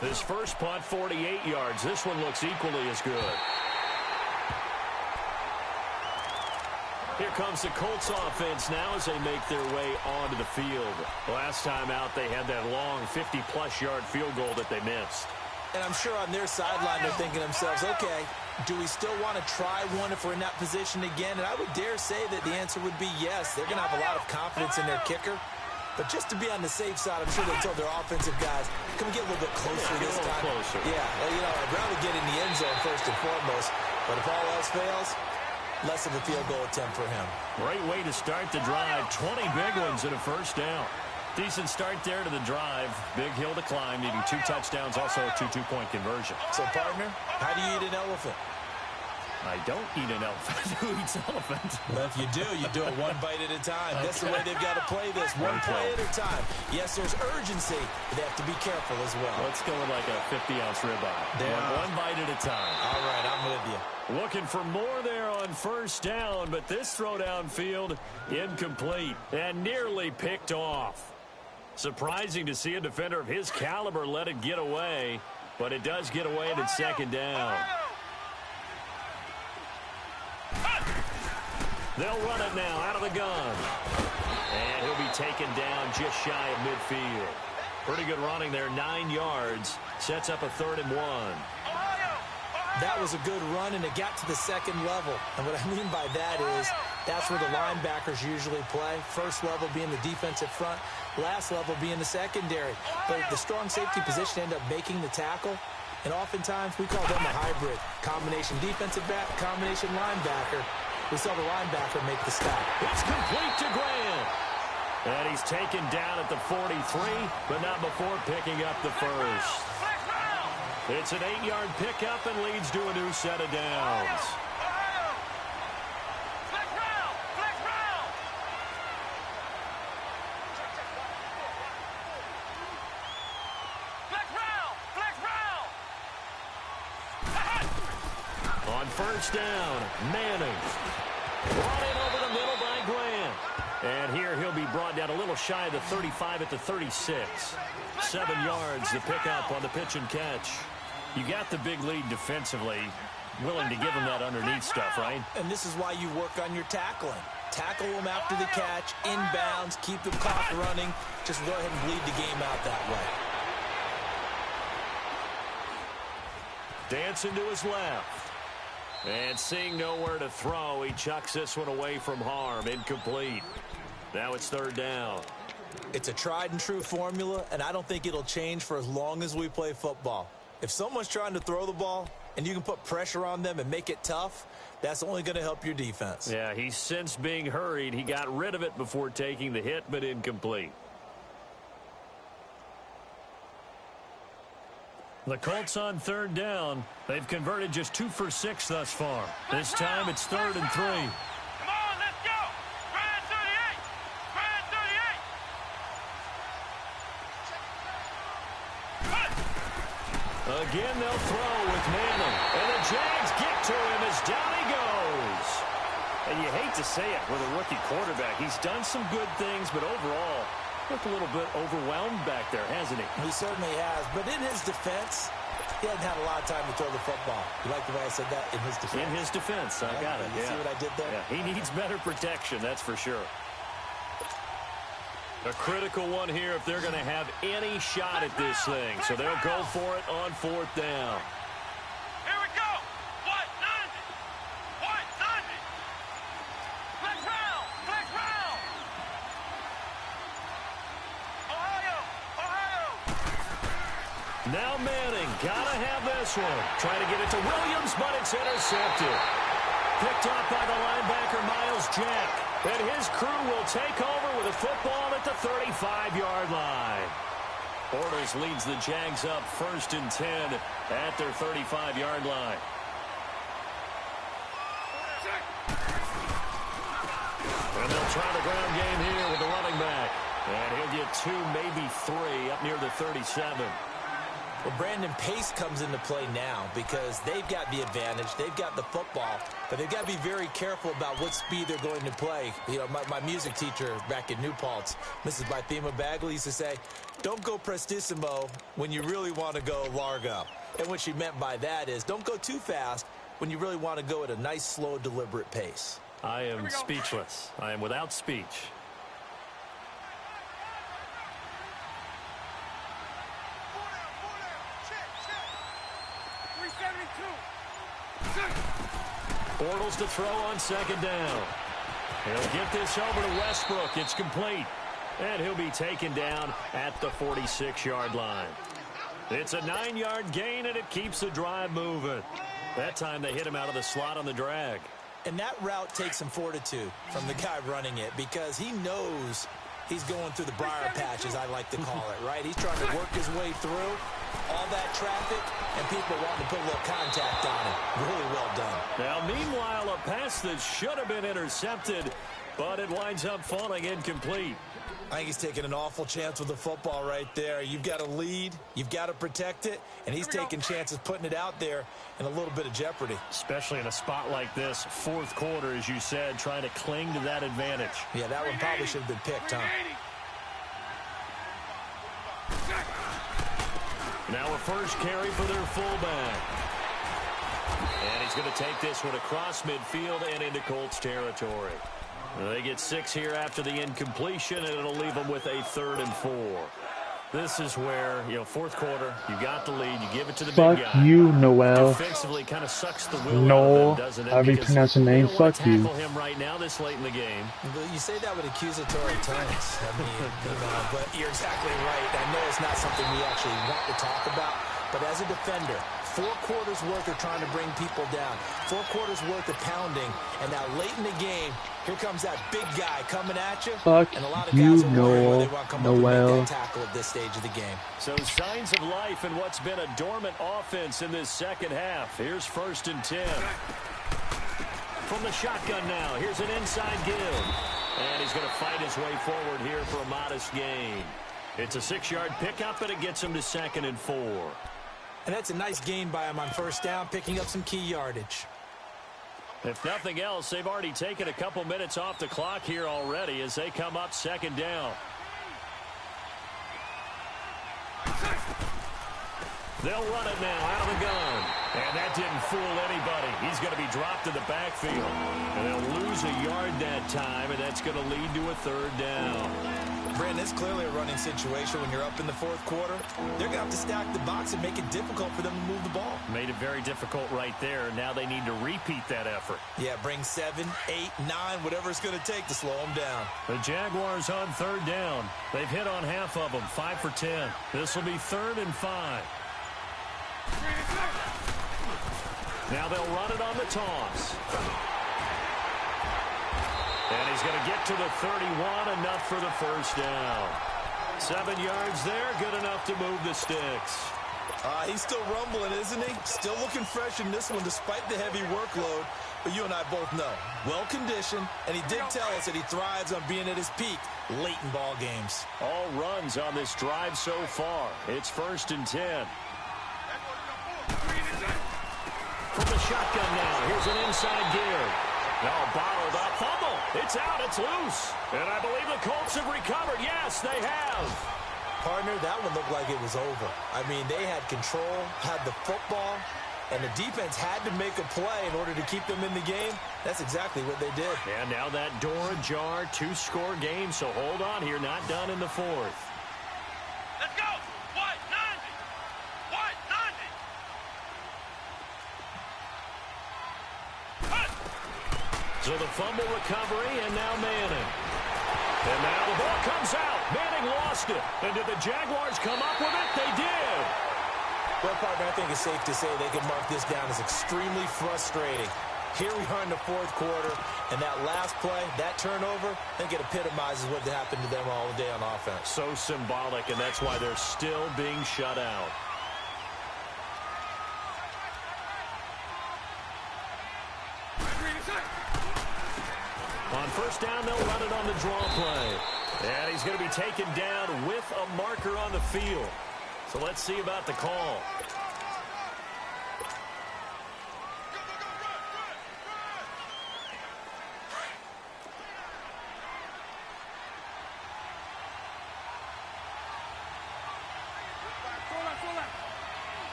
His first punt, 48 yards. This one looks equally as good. Here comes the Colts offense now as they make their way onto the field. Last time out, they had that long 50-plus yard field goal that they missed. And I'm sure on their sideline they're thinking to themselves, okay, do we still want to try one if we're in that position again? And I would dare say that the answer would be yes. They're going to have a lot of confidence in their kicker. But just to be on the safe side, I'm sure they told their offensive guys, can we get a little bit closer this time? Closer. Yeah, well, you know, I'd rather get in the end zone first and foremost. But if all else fails, less of a field goal attempt for him. Great way to start the drive. 20 big ones and a first down. Decent start there to the drive. Big hill to climb, needing 2 touchdowns, also a 2 two-point conversion. So, partner, how do you eat an elephant? I don't eat an elephant. Who eats elephant? Well, if you do it one bite at a time. Okay. That's the way they've got to play this, one play at a time. Yes, there's urgency, but they have to be careful as well. Let's go with like a 50-ounce ribeye. One bite at a time. All right, I'm with you. Looking for more there on first down, but this throw downfield incomplete and nearly picked off. Surprising to see a defender of his caliber let it get away, but it does get away and it's 2nd down. They'll run it now out of the gun. And he'll be taken down just shy of midfield. Pretty good running there, 9 yards. Sets up a 3rd and 1. That was a good run, and it got to the 2nd level. And what I mean by that is that's where the linebackers usually play. First level being the defensive front, last level being the secondary. But the strong safety position ended up making the tackle. And oftentimes we call them a hybrid. Combination defensive back, combination linebacker. We saw the linebacker make the stop. It's complete to Grant. And he's taken down at the 43, but not before picking up the first. It's an 8-yard pickup and leads to a new set of downs. On first down, Manning. Brought in over the middle by Grant. And here he'll be brought down a little shy of the 35 at the 36. 7 yards to pick up on the pitch and catch. You got the big lead defensively. Willing to give him that underneath stuff, right? And this is why you work on your tackling. Tackle them after the catch, inbounds, keep the clock running. Just go ahead and bleed the game out that way. Dancing to his left. And seeing nowhere to throw, he chucks this one away from harm. Incomplete. Now it's third down. It's a tried and true formula, and I don't think it'll change for as long as we play football. If someone's trying to throw the ball and you can put pressure on them and make it tough, that's only going to help your defense. Yeah, he sensed being hurried. He got rid of it before taking the hit, but incomplete. The Colts on third down. They've converted just 2 for 6 thus far. This time it's 3rd and 3. Come on, let's go. Brad 38. Brad 38. Again, they'll throw with Manning. And the Jags get to him as down he goes. And you hate to say it with a rookie quarterback. He's done some good things, but overall, looked a little bit overwhelmed back there, hasn't he? He certainly has. But in his defense, he hasn't had a lot of time to throw the football. You like the way I said that? In his defense. In his defense. I got it. You see what I did there? Yeah, he needs better protection, that's for sure. A critical one here if they're going to have any shot at this thing. So they'll go for it on 4th down. Here we go. What does it? What does it? Flex round. Flex round. Ohio. Ohio. Now Manning, gotta have this one. Trying to get it to Williams, but it's intercepted. Picked off by the linebacker, Miles Jack. And his crew will take over with a football at the 35-yard line. Bortles leads the Jags up 1st and 10 at their 35-yard line. And they'll try the ground game here with the running back. And he'll get 2, maybe 3 up near the 37. Well, Brandon, pace comes into play now because they've got the advantage. They've got the football, but they've got to be very careful about what speed they're going to play. You know, my music teacher back in New Paltz, Mrs. Bythema Bagley, used to say, don't go prestissimo when you really want to go largo. And what she meant by that is don't go too fast when you really want to go at a nice, slow, deliberate pace. I am speechless. I am without speech. Bortles to throw on 2nd down. He'll get this over to Westbrook. It's complete. And he'll be taken down at the 46-yard line. It's a 9-yard gain, and it keeps the drive moving. That time they hit him out of the slot on the drag. And that route takes some fortitude from the guy running it because he knows he's going through the briar patch, as I like to call it, right? He's trying to work his way through all that traffic and people wanting to put a little contact on it. Really well done. Now, meanwhile, a pass that should have been intercepted, but it winds up falling incomplete. I think he's taking an awful chance with the football right there. You've got to lead, you've got to protect it, and he's taking chances putting it out there in a little bit of jeopardy. Especially in a spot like this, 4th quarter, as you said, trying to cling to that advantage. Yeah, that one probably should have been picked, huh? Now a first carry for their fullback. And he's going to take this one across midfield and into Colts territory. They get 6 here after the incompletion, and it'll leave them with a 3rd and 4. This is where, 4th quarter, you got the lead, you give it to the big guy. Fuck you, Noel. Defensively kind of sucks the will No, out of them, doesn't it? how do you Because pronounce the name? you don't want to Fuck you. tackle him right now this late in the game. But you say that with accusatory tones. I mean, but you're exactly right. I know it's not something we actually want to talk about, but as a defender, 4 quarters worth of trying to bring people down, 4 quarters worth of pounding, and now late in the game, here comes that big guy coming at you. Fuck and a lot of you, guys are worried where they want to come up and Noel. make that tackle at this stage of the game. So signs of life in what's been a dormant offense in this second half. Here's 1st and 10. From the shotgun now, here's an inside give. And he's going to fight his way forward here for a modest gain. It's a 6-yard pickup, and it gets him to 2nd and 4. And that's a nice gain by him on 1st down, picking up some key yardage. If nothing else, they've already taken a couple minutes off the clock here already as they come up 2nd down. They'll run it now out of the gun. And that didn't fool anybody. He's going to be dropped in the backfield. And they'll lose a yard that time, and that's going to lead to a third down. Brandon, it's clearly a running situation when you're up in the fourth quarter. They're going to have to stack the box and make it difficult for them to move the ball. Made it very difficult right there. Now they need to repeat that effort. Yeah, bring 7, 8, 9, whatever it's going to take to slow them down. The Jaguars on third down. They've hit on half of them, 5 for 10. This will be 3rd and 5. Now they'll run it on the toss. And he's going to get to the 31, enough for the first down. 7 yards there, good enough to move the sticks. He's still rumbling, isn't he? Still looking fresh in this one despite the heavy workload. But you and I both know, well-conditioned, and he did tell us that he thrives on being at his peak late in ball games. All runs on this drive so far. It's 1st and 10. From the shotgun now, here's an inside give. Now bottled up, fumble. It's out, it's loose. And I believe the Colts have recovered. Yes, they have. Partner, that one looked like it was over. I mean, they had control, had the football, and the defense had to make a play in order to keep them in the game. That's exactly what they did. And now that door ajar, 2-score game, so hold on here, not done in the 4th. Let's go. What? 90. What? 90. So the fumble recovery, and now Manning. And now the ball comes out. Manning lost it. And did the Jaguars come up with it? They did. Well, partner, I think it's safe to say they can mark this down as extremely frustrating. Here we are in the 4th quarter, and that last play, that turnover, I think it epitomizes what happened to them all day on offense. So symbolic, and that's why they're still being shut out. On first down, they'll run it on the draw play. And he's going to be taken down with a marker on the field. So let's see about the call.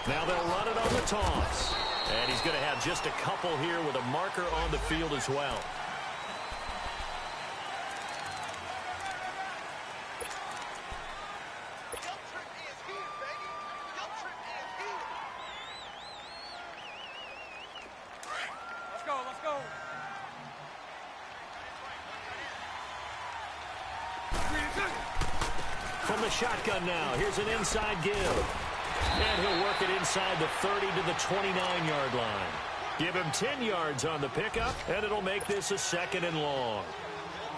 Now they'll run it on the toss. And he's going to have just a couple here with a marker on the field as well. Let's go. Let's go. From the shotgun now, here's an inside give. And he'll work it inside the 30 to the 29-yard line. Give him 10 yards on the pickup, and it'll make this a 2nd and long.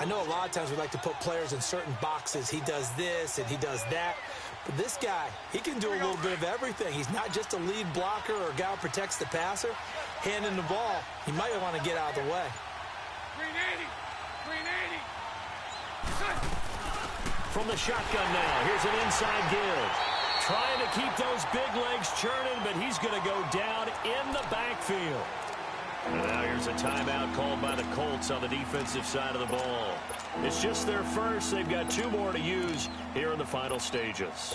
I know a lot of times we like to put players in certain boxes. He does this and he does that. But this guy, he can do a little bit of everything. He's not just a lead blocker or a guy who protects the passer. Handing the ball, he might want to get out of the way. Green 80. Green 80. From the shotgun now, here's an inside give. Trying to keep those big legs churning, but he's going to go down in the backfield. And now here's a timeout called by the Colts on the defensive side of the ball. It's just their first. They've got 2 more to use here in the final stages.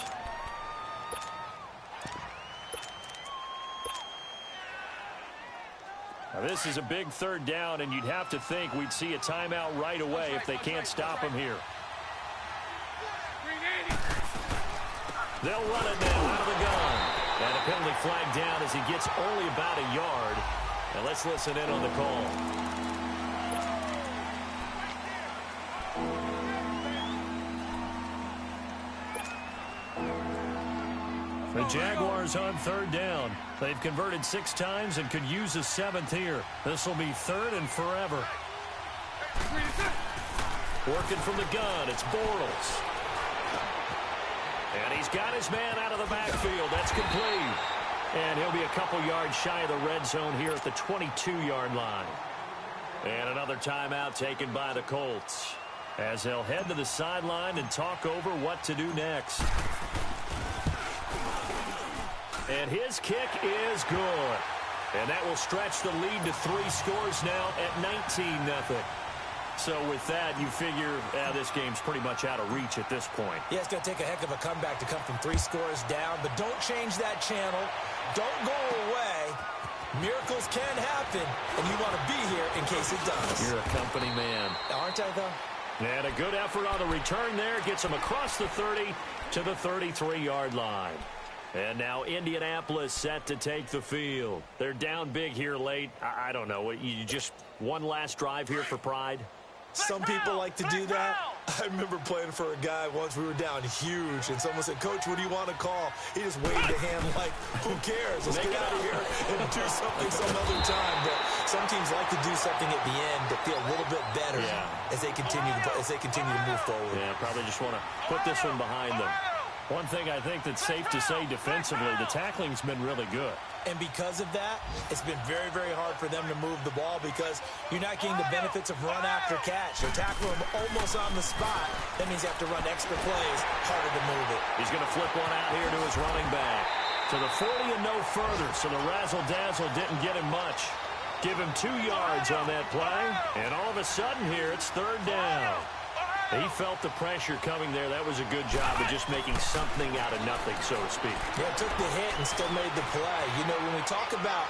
Now this is a big 3rd down, and you'd have to think we'd see a timeout right away if they can't stop him here. They'll run it now out of the gun. And a penalty flag down as he gets only about a yard. And let's listen in on the call. The Jaguars on 3rd down. They've converted 6 times and could use a 7th here. This will be 3rd and forever. Working from the gun, it's Bortles. And he's got his man out of the backfield. That's complete. And he'll be a couple yards shy of the red zone here at the 22-yard line. And another timeout taken by the Colts as they'll head to the sideline and talk over what to do next. And his kick is good. And that will stretch the lead to 3 scores now at 19-0. So with that, you figure this game's pretty much out of reach at this point. Yeah, it's going to take a heck of a comeback to come from 3 scores down, but don't change that channel. Don't go away. Miracles can happen, and you want to be here in case it does. You're a company man. Aren't I, though? And a good effort on the return there. Gets him across the 30 to the 33-yard line. And now Indianapolis set to take the field. They're down big here late. I don't know. You just one last drive here for pride? Some people like to do that. I remember playing for a guy once. We were down huge, and someone said, "Coach, what do you want to call?" He just waved a hand like, "Who cares? Let's get out of here and do something some other time." But some teams like to do something at the end to feel a little bit better as they continue to move forward. Yeah, probably just want to put this one behind them. One thing I think that's safe to say defensively, the tackling's been really good. And because of that, it's been very, very hard for them to move the ball because you're not getting the benefits of run after catch. You're tackling them almost on the spot. That means you have to run extra plays, harder to move it. He's going to flip one out here to his running back. To the 40 and no further, so the razzle-dazzle didn't get him much. Give him 2 yards on that play, and all of a sudden here, it's 3rd down. He felt the pressure coming there. That was a good job of just making something out of nothing, so to speak. Yeah, took the hit and still made the play. You know, when we talk about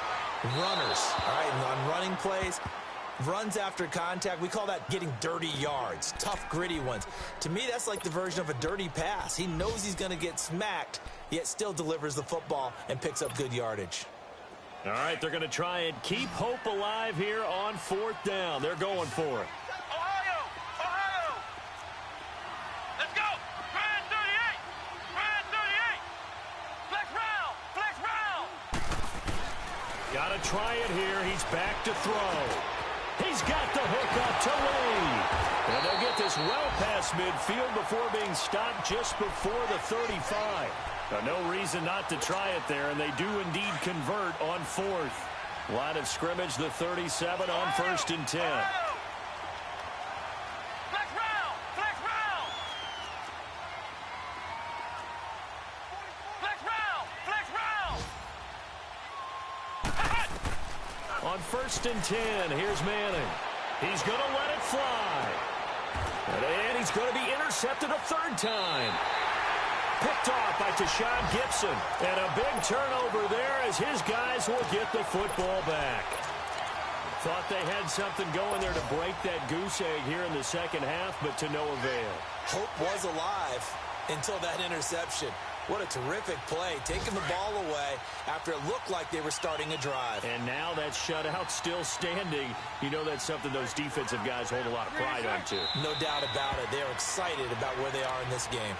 runners, all right, and on running plays, runs after contact, we call that getting dirty yards, tough, gritty ones. To me, that's like the version of a dirty pass. He knows he's going to get smacked, yet still delivers the football and picks up good yardage. All right, they're going to try and keep hope alive here on 4th down. They're going for it. Got to try it here. He's back to throw. He's got the hook up to Lee. And they'll get this well past midfield before being stopped just before the 35. Now, no reason not to try it there, and they do indeed convert on 4th. Line of scrimmage, the 37 on 1st and 10. On 1st and 10, here's Manning. He's going to let it fly. And he's going to be intercepted a 3rd time. Picked off by Tashawn Gibson. And a big turnover there as his guys will get the football back. Thought they had something going there to break that goose egg here in the second half, but to no avail. Hope was alive until that interception. What a terrific play, taking the ball away after it looked like they were starting a drive. And now that shutout still standing. You know that's something those defensive guys hold a lot of pride on, too. No doubt about it. They're excited about where they are in this game.